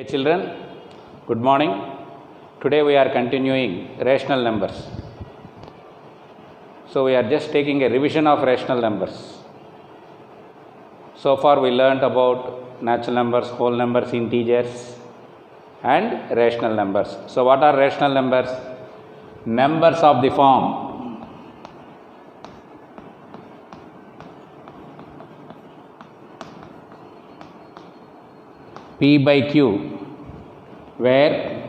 Hey children, good morning. Today we are continuing rational numbers. So we are just taking a revision of rational numbers. So far we learnt about natural numbers, whole numbers, integers and rational numbers. So what are rational numbers? Numbers of the form P by Q, where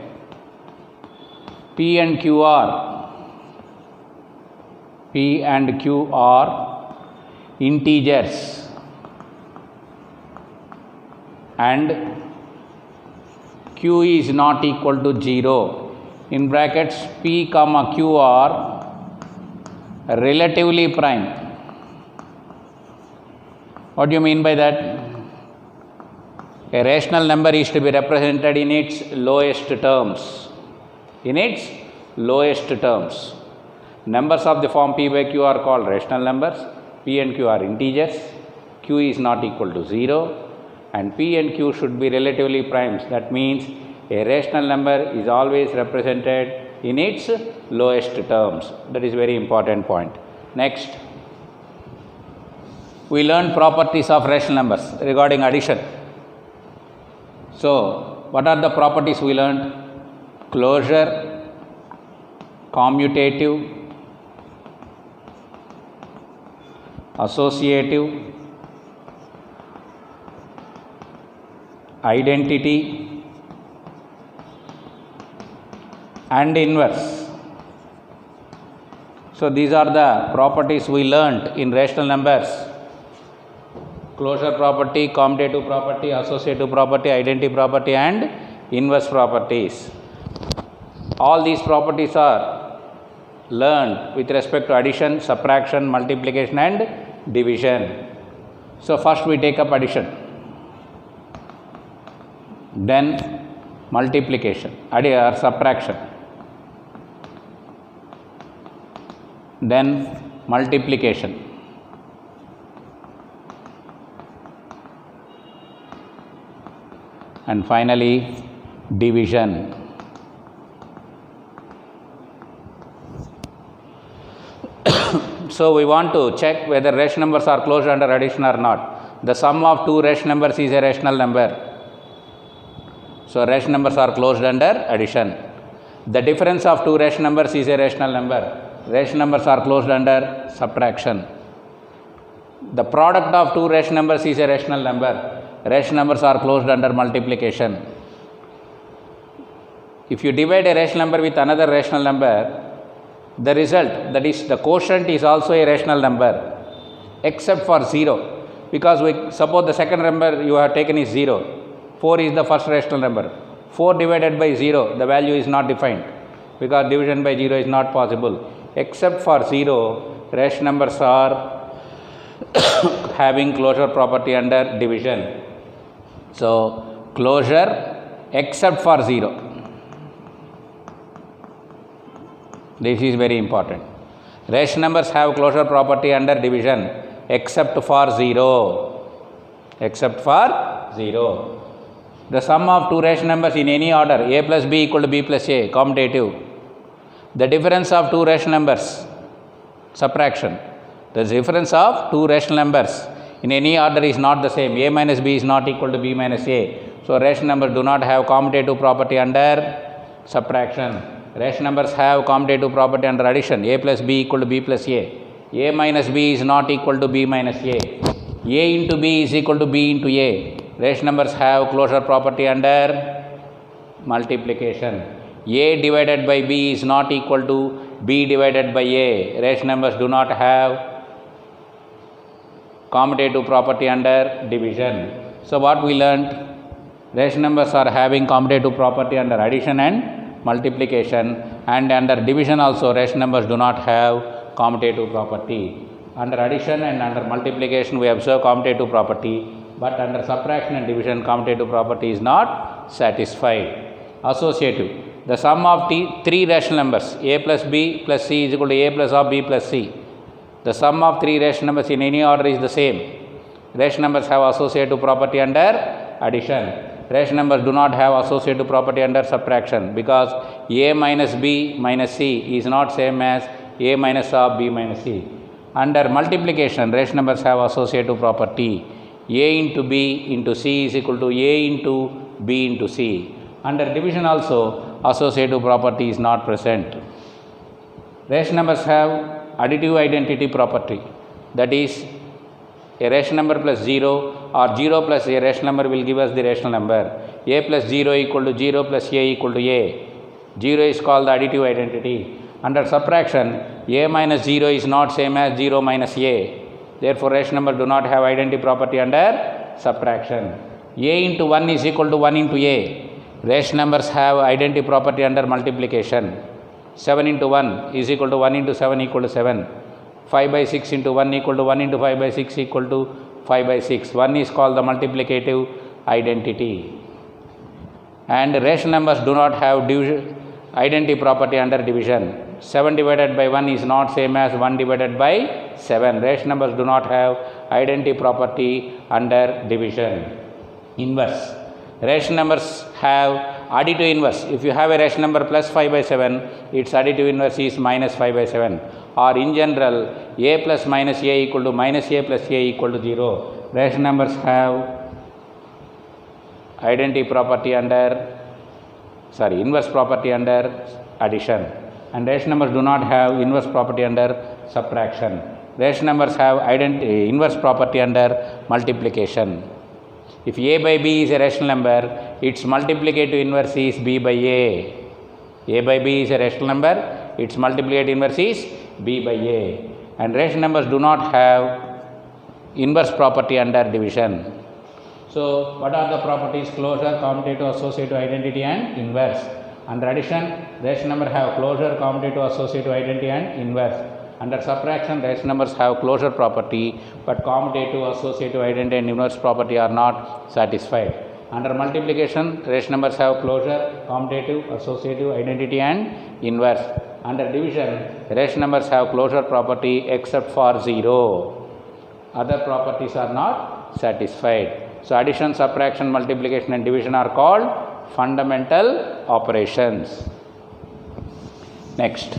P and Q are integers and Q is not equal to 0. In brackets, P comma Q are relatively prime. What do you mean by that? A rational number is to be represented in its lowest terms. Numbers of the form P by Q are called rational numbers. P and Q are integers. Q is not equal to 0. And P and Q should be relatively primes. That means a rational number is always represented in its lowest terms. That is very important point. Next, we learn properties of rational numbers regarding addition. So, what are the properties we learned? Closure, commutative, associative, identity and inverse. So, these are the properties we learnt in rational numbers. Closure property, commutative property, associative property, identity property and inverse properties. All these properties are learned with respect to addition, subtraction, multiplication and division. So, first we take up addition, then multiplication, or subtraction, then multiplication, and finally division. So, we want to check whether rational numbers are closed under addition or not. The sum of two rational numbers is a rational number. So, rational numbers are closed under addition. The difference of two rational numbers is a rational number. Rational numbers are closed under subtraction. The product of two rational numbers is a rational number. Rational numbers are closed under multiplication. If you divide a rational number with another rational number, the result, that is the quotient, is also a rational number except for 0, because we suppose the second number you have taken is 0. 4 is the first rational number. 4 divided by 0, the value is not defined because division by 0 is not possible. Except for 0, rational numbers are having closure property under division. So, closure except for 0. This is very important. Rational numbers have closure property under division except for 0. The sum of two rational numbers in any order, a plus b equal to b plus a, commutative. The difference of two rational numbers, subtraction. The difference of two rational numbers in any order is not the same. A minus b is not equal to b minus a. So, rational numbers do not have commutative property under subtraction. Rational numbers have commutative property under addition. A plus b equal to b plus a. A minus b is not equal to b minus a. A into b is equal to b into a. Rational numbers have closure property under multiplication. A divided by b is not equal to b divided by a. Rational numbers do not have commutative property under division. So, what we learnt? Rational numbers are having commutative property under addition and multiplication, and under division also rational numbers do not have commutative property. Under addition and under multiplication we observe commutative property, but under subtraction and division commutative property is not satisfied. Associative. The sum of three rational numbers, a plus b plus c is equal to a plus of b plus c. The sum of three rational numbers in any order is the same. Rational numbers have associative property under addition. Rational numbers do not have associative property under subtraction because a minus b minus c is not same as a minus of b minus c. Under multiplication, rational numbers have associative property. A into b into c is equal to a into b into c. Under division also, associative property is not present. Rational numbers have additive identity property. That is, a rational number plus 0 or 0 plus a rational number will give us the rational number. A plus 0 equal to 0 plus a equal to a. 0 is called the additive identity. Under subtraction, a minus 0 is not same as 0 minus a. Therefore, rational numbers do not have identity property under subtraction. A into 1 is equal to 1 into a. Rational numbers have identity property under multiplication. 7 into 1 is equal to 1 into 7 equal to 7. 5 by 6 into 1 equal to 1 into 5 by 6 equal to 5 by 6. 1 is called the multiplicative identity. And rational numbers do not have identity property under division. 7 divided by 1 is not same as 1 divided by 7. Rational numbers do not have identity property under division. Inverse. Rational numbers have additive inverse. If you have a rational number plus 5 by 7, its additive inverse is minus 5 by 7. Or in general, a plus minus a equal to minus a plus a equal to 0. Rational numbers have identity property under, inverse property under addition. And rational numbers do not have inverse property under subtraction. Rational numbers have inverse property under multiplication. If a by b is a rational number, its multiplicative inverse is b by a. A by b is a rational number, its multiplicative inverse is b by a. And rational numbers do not have inverse property under division. So, what are the properties? Closure, commutative, associative, identity and inverse. Under addition, rational numbers have closure, commutative, associative, identity and inverse. Under subtraction, rational numbers have closure property, but commutative, associative, identity and inverse property are not satisfied. Under multiplication, rational numbers have closure, commutative, associative, identity and inverse. Under division, rational numbers have closure property except for 0. Other properties are not satisfied. So, addition, subtraction, multiplication and division are called fundamental operations. Next.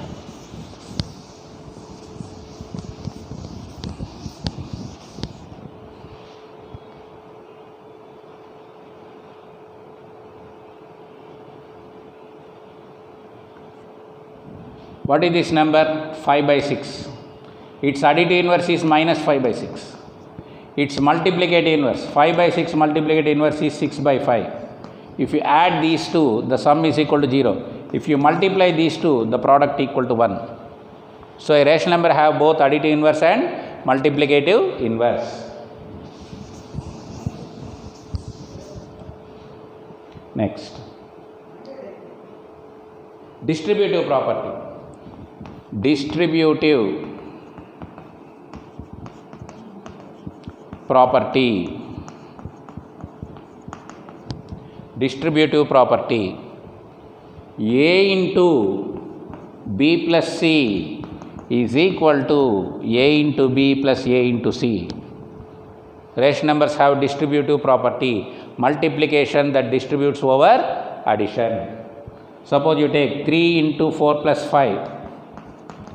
What is this number? 5 by 6. Its additive inverse is minus 5 by 6. Its multiplicative inverse, 5 by 6 multiplicative inverse is 6 by 5. If you add these two, the sum is equal to 0. If you multiply these two, the product equal to 1. So, a rational number have both additive inverse and multiplicative inverse. Next. Distributive property. Distributive property. Distributive property. A into b plus c is equal to a into b plus a into c. Rational numbers have distributive property. Multiplication that distributes over addition. Suppose you take 3 into 4 plus 5.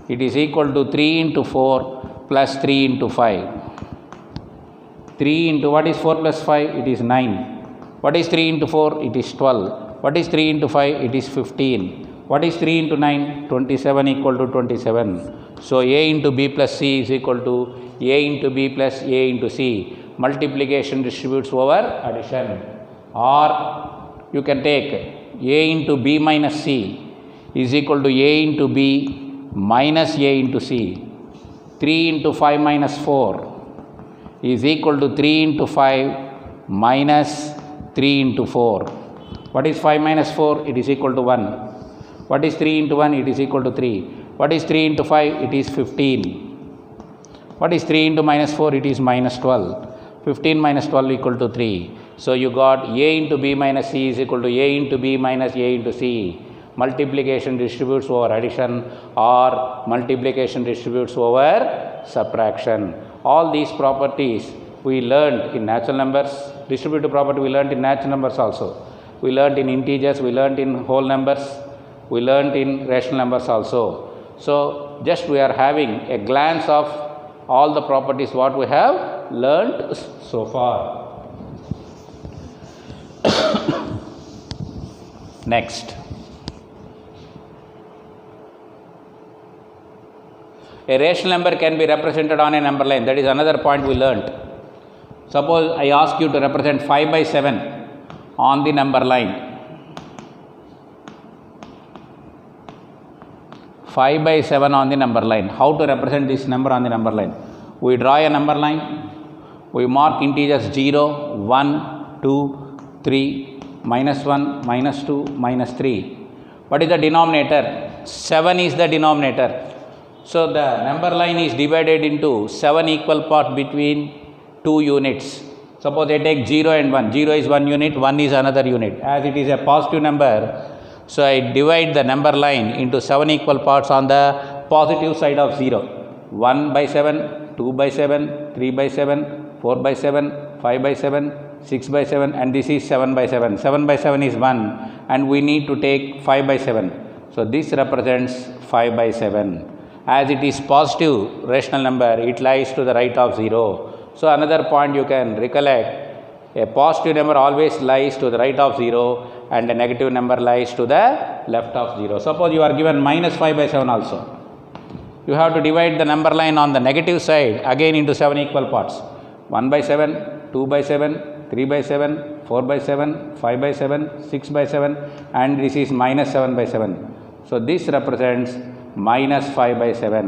It is equal to 3 into 4 plus 3 into 5. 3 into what is 4 plus 5? It is 9. What is 3 into 4? It is 12. What is 3 into 5? It is 15. What is 3 into 9? 27 equal to 27. So, a into b plus c is equal to a into b plus a into c. Multiplication distributes over addition. Or you can take a into b minus c is equal to a into b minus a into c. 3 into 5 minus 4 is equal to 3 into 5 minus 3 into 4. What is 5 minus 4? It is equal to 1. What is 3 into 1? It is equal to 3. What is 3 into 5? It is 15. What is 3 into minus 4? It is minus 12. 15 minus 12 equal to 3. So, you got a into b minus c is equal to a into b minus a into c. Multiplication distributes over addition or multiplication distributes over subtraction. All these properties we learned in natural numbers, Distributive property we learnt in natural numbers also. We learnt in integers, we learnt in whole numbers, we learnt in rational numbers also. So just we are having a glance of all the properties what we have learnt so far. Next, a rational number can be represented on a number line. That is another point we learnt. Suppose I ask you to represent 5 by 7 on the number line. 5 by 7 on the number line. How to represent this number on the number line? We draw a number line. We mark integers 0, 1, 2, 3, -1, -2, -3. What is the denominator? 7 is the denominator. So the number line is divided into 7 equal parts between 2 units. Suppose I take 0 and 1. 0 is 1 unit, 1 is another unit. As it is a positive number, so I divide the number line into 7 equal parts on the positive side of 0. 1 by 7, 2 by 7, 3 by 7, 4 by 7, 5 by 7, 6 by 7, and this is 7 by 7. 7 by 7 is 1, and we need to take 5 by 7. So this represents 5 by 7. As it is positive rational number, it lies to the right of 0. So another point you can recollect, a positive number always lies to the right of 0 and a negative number lies to the left of 0. Suppose you are given -5 by 7 also. You have to divide the number line on the negative side again into 7 equal parts. 1 by 7, 2 by 7, 3 by 7, 4 by 7, 5 by 7, 6 by 7, and this is -7 by 7. So this represents -5 by 7.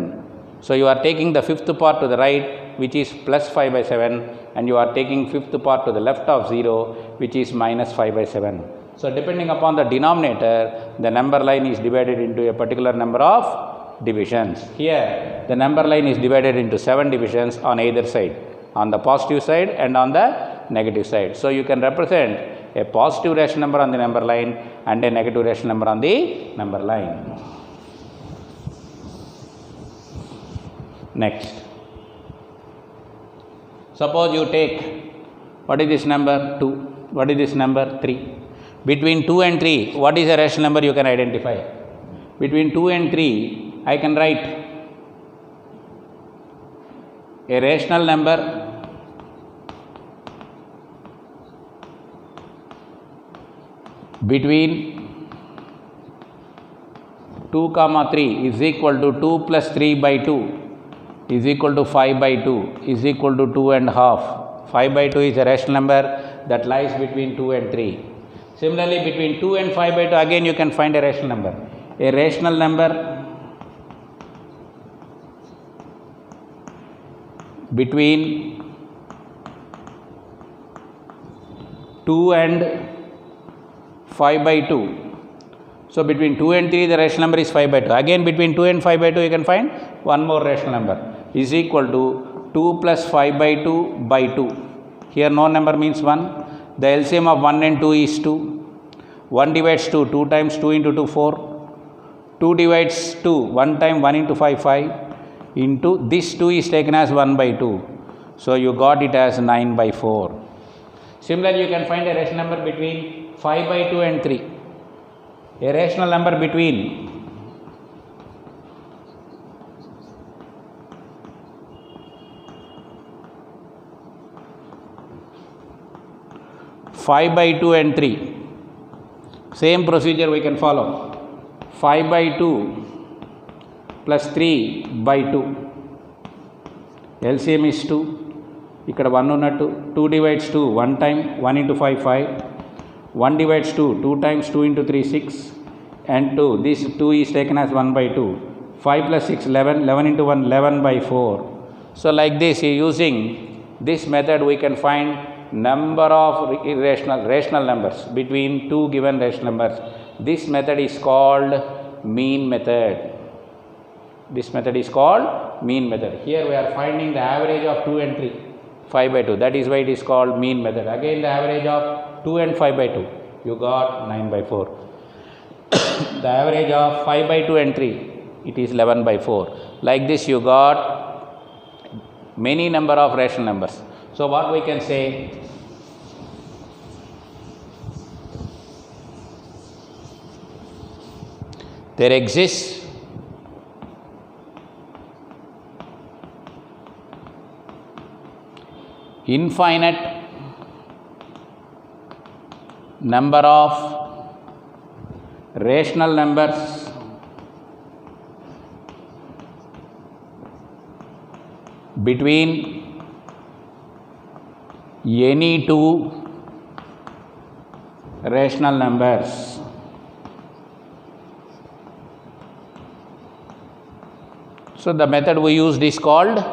So you are taking the fifth part to the right, which is +5 by 7, and you are taking fifth part to the left of 0, which is -5 by 7. So depending upon the denominator, the number line is divided into a particular number of divisions. Here, the number line is divided into 7 divisions on either side, on the positive side and on the negative side. So you can represent a positive rational number on the number line and a negative rational number on the number line. Next, suppose you take, what is this number? 2. What is this number? 3. Between 2 and 3, what is a rational number you can identify? Between 2 and 3, I can write a rational number between 2, 3 is equal to 2 plus 3 by 2 is equal to 5 by 2 is equal to 2 and half. 5 by 2 is a rational number that lies between 2 and 3. Similarly, between 2 and 5 by 2, again you can find a rational number. A rational number between 2 and 5 by 2. So between 2 and 3, the rational number is 5 by 2. Again, between 2 and 5 by 2, you can find one more rational number is equal to 2 plus 5 by 2 by 2. Here no number means 1. The LCM of 1 and 2 is 2. 1 divides 2. 2 times 2 into 2, 4. 2 divides 2. 1 time 1 into 5, 5. Into this 2 is taken as 1 by 2. So you got it as 9 by 4. Similarly, you can find a rational number between 5 by 2 and 3. A rational number between 5 by 2 and 3. Same procedure we can follow. 5 by 2 plus 3 by 2. LCM is 2. ఇక్కడ 1 ఉన్నట్టు 2 divides 2 1 time 1 into 5 5. 1 divides 2 2 times 2 into 3 6 and 2. This 2 is taken as 1 by 2. 5 plus 6 11. 11 into 1 11 by 4. So like this, using this method we can find number of rational numbers between two given rational numbers. This method is called mean method. This method is called mean method. Here we are finding the average of 2 and 3, 5 by 2. That is why it is called mean method. Again the average of 2 and 5 by 2. You got 9 by 4. The average of 5 by 2 and 3, it is 11 by 4. Like this you got many number of rational numbers. So what we can say, there exists infinite number of rational numbers between any two rational numbers. So the method we used is called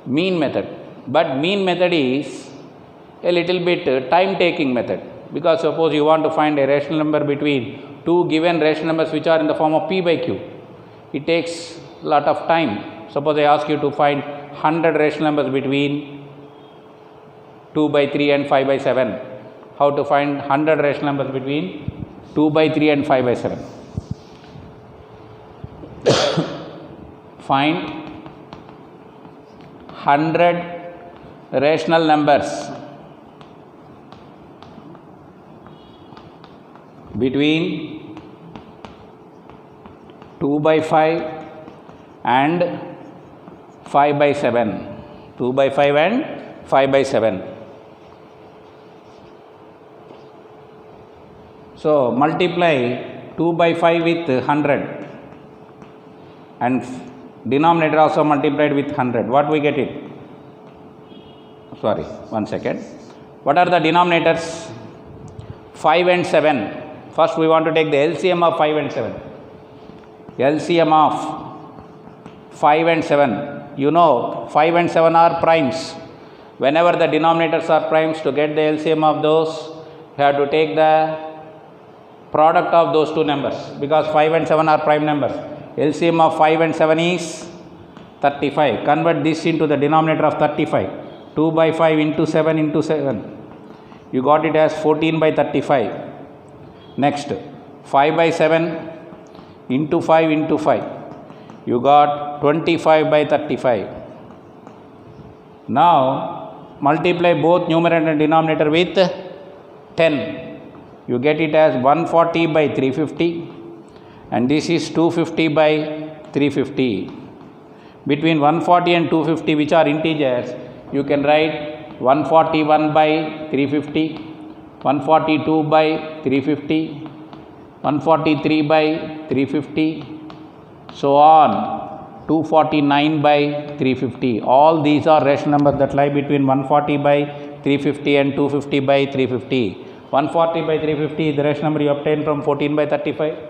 mean method, but mean method is a little bit time taking method, because suppose you want to find a rational number between two given rational numbers which are in the form of p by q, it takes a lot of time. Suppose I ask you to find 100 rational numbers between 2 by 3 and 5 by 7. How to find 100 rational numbers between 2 by 3 and 5 by 7? Find 100 rational numbers between 2 by 5 and 5 by 7. 2 by 5 and 5 by 7. So multiply 2 by 5 with 100 and denominator also multiplied with 100. What we get it? Sorry, one second. What are the denominators? 5 and 7. First we want to take the LCM of 5 and 7. LCM of 5 and 7. You know 5 and 7 are primes. Whenever the denominators are primes, to get the LCM of those, you have to take the product of those two numbers, because 5 and 7 are prime numbers. LCM of 5 and 7 is 35. Convert this into the denominator of 35. 2 by 5 into 7 into 7. You got it as 14 by 35. Next, 5 by 7 into 5 into 5. You got 25 by 35. Now, multiply both numerator and denominator with 10. You get it as 140 by 350. And this is 250 by 350. Between 140 and 250, which are integers, you can write 141 by 350, 142 by 350, 143 by 350, so on, 249 by 350. All these are rational numbers that lie between 140 by 350 and 250 by 350. 140 by 350 is the rational number you obtain from 14 by 35.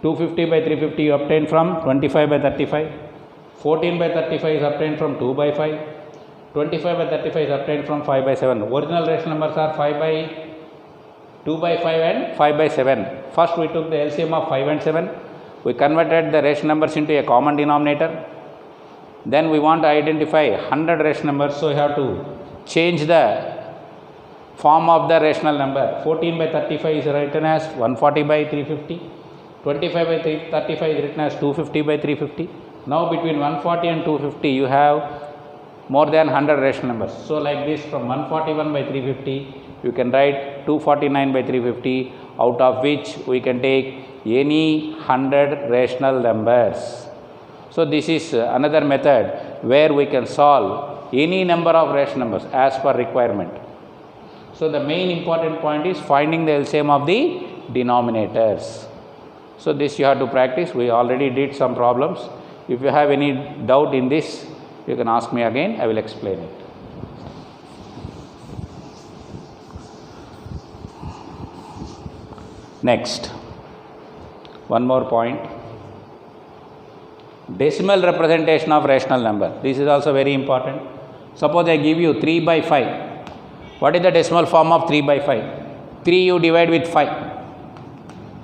250 by 350 you obtain from 25 by 35. 14 by 35 is obtained from 2 by 5. 25 by 35 is obtained from 5 by 7. Original rational numbers are 5 by 2 by 5 and 5 by 7. First we took the LCM of 5 and 7. We converted the rational numbers into a common denominator. Then we want to identify 100 rational numbers, so you have to change the form of the rational number. 14 by 35 is written as 140 by 350. 25 by 35 is written as 250 by 350. Now between 140 and 250 you have more than 100 rational numbers. So like this, from 141 by 350 you can write 249 by 350, out of which we can take any 100 rational numbers. So this is another method where we can solve any number of rational numbers as per requirement. So the main important point is finding the LCM of the denominators. So this you have to practice. We already did some problems. If you have any doubt in this, you can ask me again, I will explain it. Next, one more point. Decimal representation of rational number. This is also very important. Suppose I give you 3 by 5. What is the decimal form of 3 by 5? 3 you divide with 5.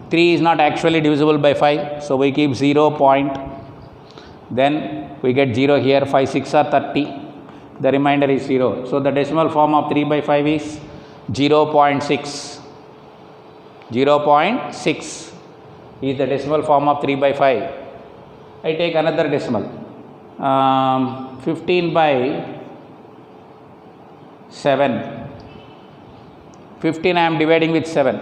3 is not actually divisible by 5, so we keep 0 point. Then we get 0 here, 5 6 are 30. The remainder is 0. So the decimal form of 3 by 5 is 0.6. 0.6 is the decimal form of 3 by 5. I take another decimal. 15 by 7. 15 I am dividing with 7.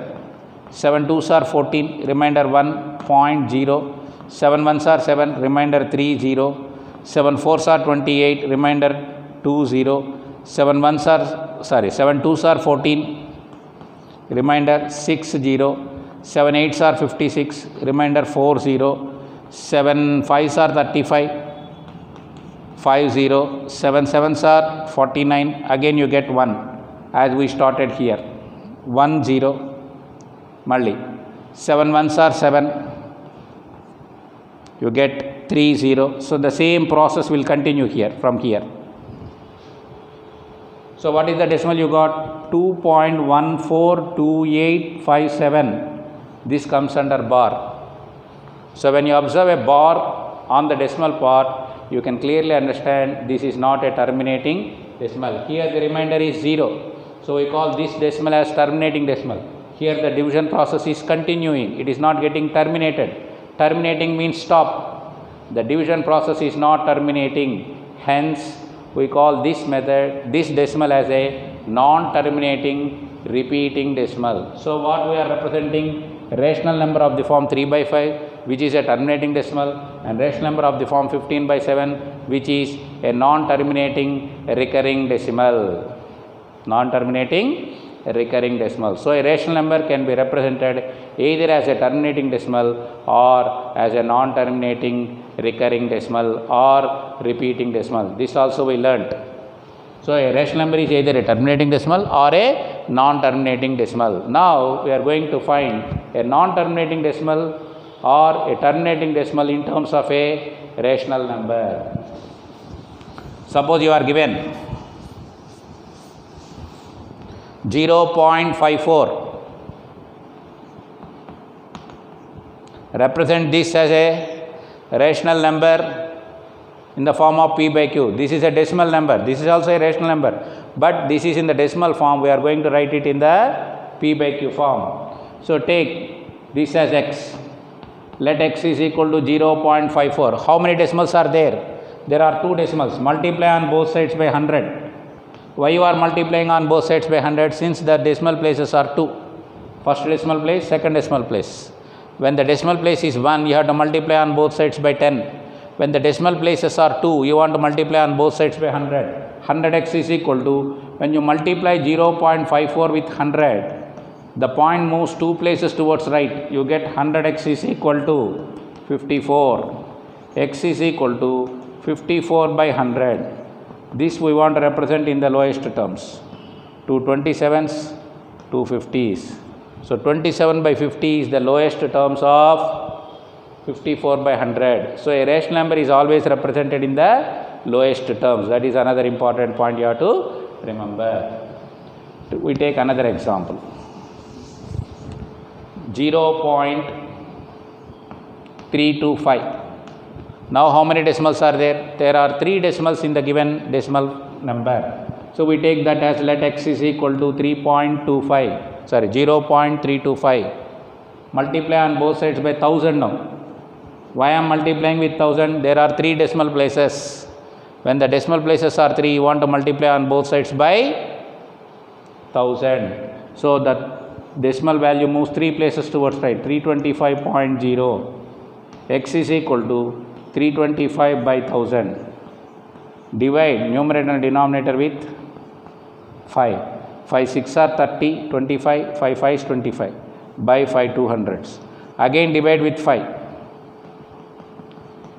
7 2s are 14, remainder 1, 0.0. 7 1s are 7, remainder 3, 0. 7 4s are 28, remainder 2, 0. 7 2s are 14, remainder 6, 0. 7 8s are 56, remainder 4, 0. 7 5s are 35, 5, 0. 7 7s are 49, again you get 1 as we started here, 1, 0. Malli 7 1s are 7, you get 3, 0. So the same process will continue here from here. So what is the decimal you got? 2.142857. This comes under bar. So when you observe a bar on the decimal part, you can clearly understand this is not a terminating decimal. Here the remainder is 0. So we call this decimal as terminating decimal. Here the division process is continuing. It is not getting terminated. Terminating means stop. The division process is not terminating. Hence, we call this method, this decimal as a non-terminating repeating decimal. So what we are representing? Rational number of the form 3 by 5, which is a terminating decimal, and rational number of the form 15 by 7, which is a non-terminating recurring decimal. Non-terminating recurring decimal. So a rational number can be represented either as a terminating decimal or as a non-terminating recurring decimal or repeating decimal. This also we learnt. So a rational number is either a terminating decimal or a non-terminating decimal. Now we are going to find a non-terminating decimal or a terminating decimal in terms of a rational number. Suppose you are given 0.54. Represent this as a rational number in the form of p by q. This is a decimal number. This is also a rational number. But this is in the decimal form. We are going to write it in the p by q form. So take this as x. Let x is equal to 0.54. How many decimals are there? There are 2 decimals. Multiply on both sides by 100. Why you are multiplying on both sides by 100? Since the decimal places are 2. First decimal place, second decimal place. When the decimal place is 1, you have to multiply on both sides by 10. When the decimal places are 2, you want to multiply on both sides by 100. 100x is equal to, when you multiply 0.54 with 100, the point moves 2 places towards right. You get 100x is equal to 54. X is equal to 54 by 100. This we want to represent in the lowest terms. 2 27s, 2 50s. So 27 by 50 is the lowest terms of 54 by 100. So a rational number is always represented in the lowest terms. That is another important point you have to remember. We take another example. 0.325. Now how many decimals are there? There are 3 decimals in the given decimal number. So we take that as let x is equal to 0.325. Multiply on both sides by 1000 now. Why I am multiplying with 1000? There are 3 decimal places. When the decimal places are 3, you want to multiply on both sides by 1000. So the decimal value moves 3 places towards right. 325.0. X is equal to 325 by 1000. Divide numerator and denominator with 5. 5 6 are 30, 25, 5 5 is 25 by 5 200s. Again divide with 5.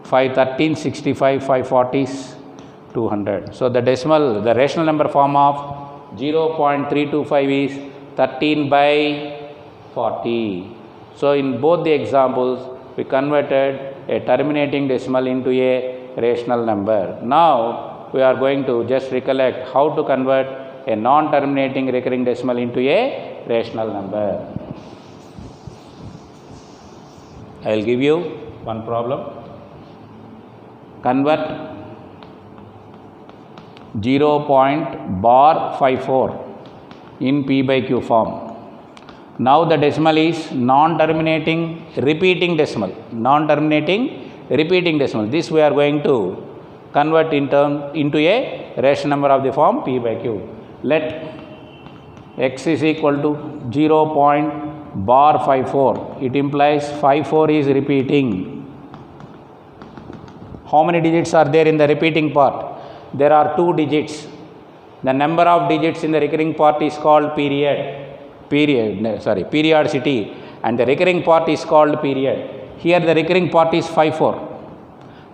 5 13, 65, 5 40s, 200. So the rational number form of 0.325 is 13 by 40. So in both the examples, we converted a terminating decimal into a rational number. Now we are going to just recollect how to convert a non-terminating recurring decimal into a rational number. I will give you one problem. Convert 0.54 in p by q form. Now the decimal is non-terminating repeating decimal. Non-terminating repeating decimal. This we are going to convert into a rational number of the form p by q. Let x is equal to 0.54 bar 54. It implies 54 is repeating. How many digits are there in the repeating part? There are 2 digits. The number of digits in the recurring part is called periodicity, and the recurring part is called period. Here the recurring part is 54,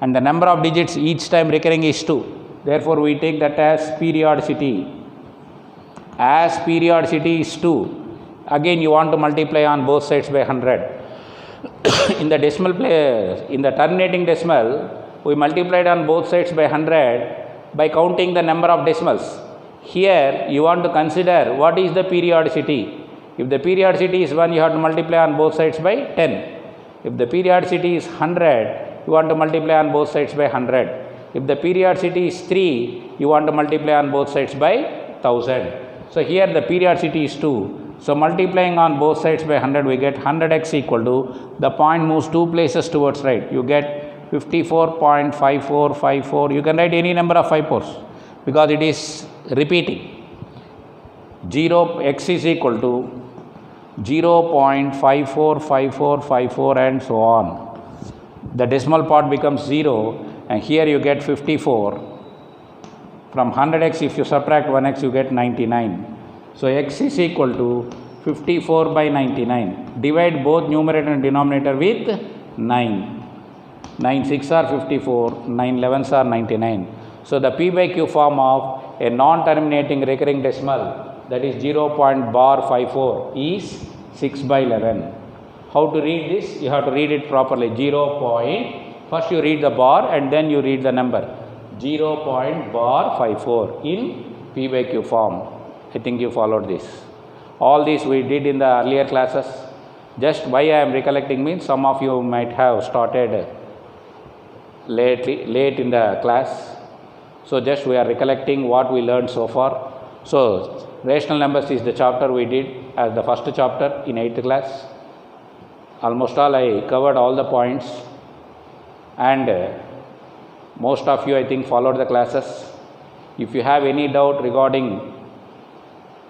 and the number of digits each time recurring is 2. Therefore, we take that as periodicity. As periodicity is 2, again you want to multiply on both sides by 100. In the decimal place, in the terminating decimal, we multiplied on both sides by 100 by counting the number of decimals. Here you want to consider what is the periodicity. If the periodicity is 1, you have to multiply on both sides by 10. If the periodicity is 100, you want to multiply on both sides by 100. If the periodicity is 3, you want to multiply on both sides by 1000. So here the periodicity is 2. So multiplying on both sides by 100, we get 100x equal to, the point moves 2 places towards right. You get 54.5454. You can write any number of 54s because it is repeating. X is equal to 0.545454 and so on. The decimal part becomes 0, and here you get 54. From 100x, if you subtract 1x, you get 99. So x is equal to 54 by 99. Divide both numerator and denominator with 9. 9 6 are 54, 9 11s are 99. So the p by q form of a non-terminating recurring decimal, that is 0.54 is 6 by 11. How to read this? You have to read it properly. First you read the bar and then you read the number. 0.54 in p by q form. I think you followed this. All this we did in the earlier classes. Just why I am recollecting means some of you might have started late in the class. So just we are recollecting what we learned so far. So rational numbers is the chapter we did as the first chapter in 8th class. Almost all I covered all the points, and most of you I think followed the classes. If you have any doubt regarding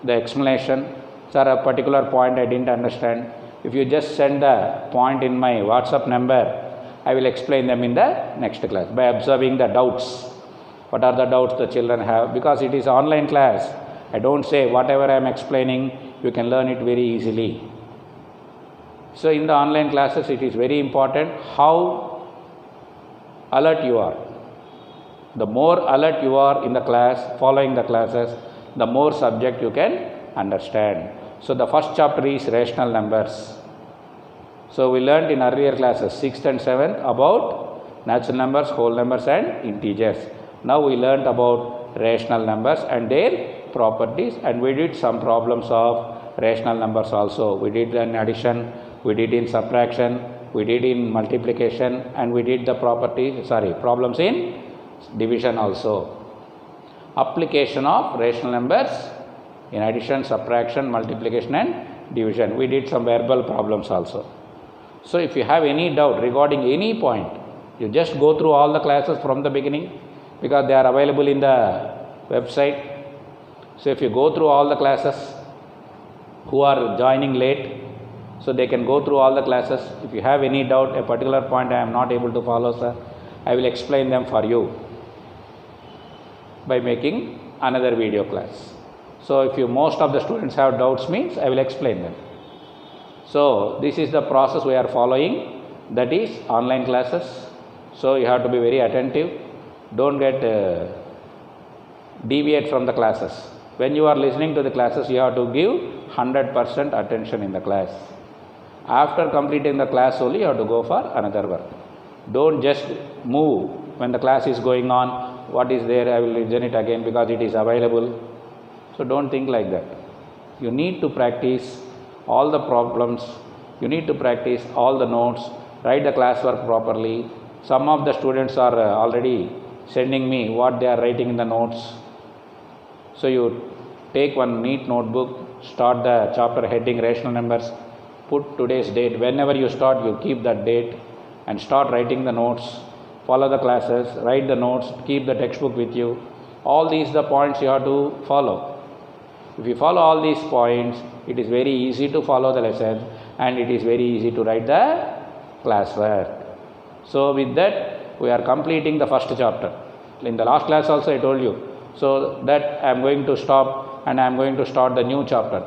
the explanation, sir, a particular point I didn't understand, if you just send the point in my WhatsApp number, I will explain them in the next class by observing the doubts. What are the doubts the children have? Because it is online class, I don't say whatever I am explaining, you can learn it very easily. So in the online classes, it is very important how alert you are. The more alert you are in the class, following the classes, the more subject you can understand. So the first chapter is rational numbers. So we learned in earlier classes 6th and 7th about natural numbers, whole numbers and integers. Now we learned about rational numbers and their properties, and we did some problems of rational numbers also. We did in addition, we did in subtraction, we did in multiplication, and we did the problems in division also. Application of rational numbers in addition, subtraction, multiplication and division. We did some verbal problems also. So if you have any doubt regarding any point, you just go through all the classes from the beginning, because they are available in the website. So if you go through all the classes, who are joining late, so they can go through all the classes. If you have any doubt, a particular point I am not able to follow, sir, I will explain them for you by making another video class. So if most of the students have doubts means I will explain them. So this is the process we are following, that is online classes. So you have to be very attentive. Don't get deviate from the classes. When you are listening to the classes, you have to give 100% attention in the class. After completing the class only, you have to go for another work. Don't just move when the class is going on. What is there, I will listen it again because it is available. So don't think like that. You need to practice all the problems. You need to practice all the notes. Write the classwork properly. Some of the students are already sending me what they are writing in the notes. So you take one neat notebook, start the chapter heading rational numbers, put today's date. Whenever you start, you keep that date and start writing the notes. Follow the classes, write the notes, keep the textbook with you. All these the points you have to follow. If you follow all these points, it is very easy to follow the lesson and it is very easy to write the classwork. So with that, we are completing the first chapter. In the last class also I told you. So that I am going to stop and I am going to start the new chapter.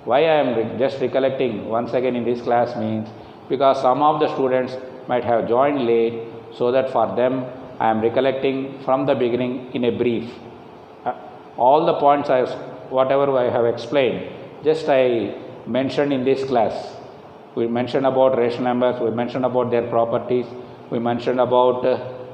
Why I am just recollecting once again in this class means because some of the students might have joined late, so that for them I am recollecting from the beginning in a brief. All the points whatever I have explained, just I mentioned in this class. We mentioned about rational numbers, we mentioned about their properties, we mentioned about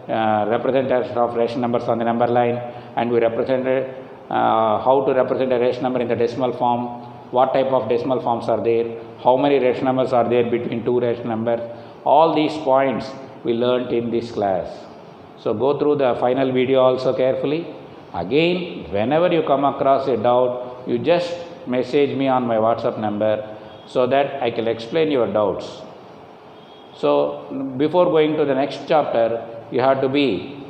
representation of rational numbers on the number line, and we represented how to represent a rational number in the decimal form, what type of decimal forms are there, how many rational numbers are there between two rational numbers. All these points we learnt in this class. So go through the final video also carefully. Again, whenever you come across a doubt, you just message me on my WhatsApp number so that I can explain your doubts. So before going to the next chapter, you have to be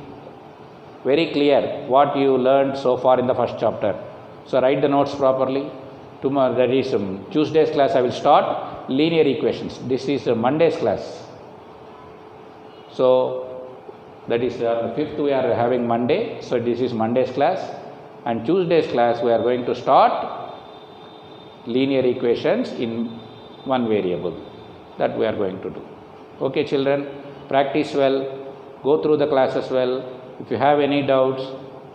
very clear what you learned so far in the first chapter. So write the notes properly. Tomorrow, that is Tuesday's class, I will start linear equations. This is Monday's class. So that is the 5th we are having Monday. So this is Monday's class, and Tuesday's class we are going to start linear equations in one variable. That we are going to do. Okay children, practice well, go through the classes well. If you have any doubts,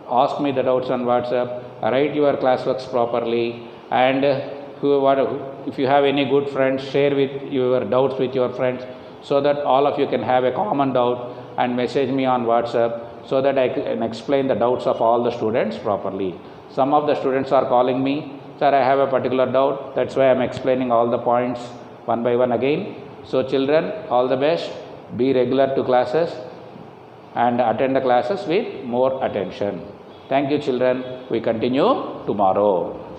ask me the doubts on WhatsApp, write your classworks properly, and if you have any good friends, share with your doubts with your friends so that all of you can have a common doubt, and message me on WhatsApp so that I can explain the doubts of all the students properly. Some of the students are calling me, sir, I have a particular doubt, that's why I am explaining all the points one by one again. So children, all the best, be regular to classes and attend the classes with more attention. Thank you children, we continue tomorrow.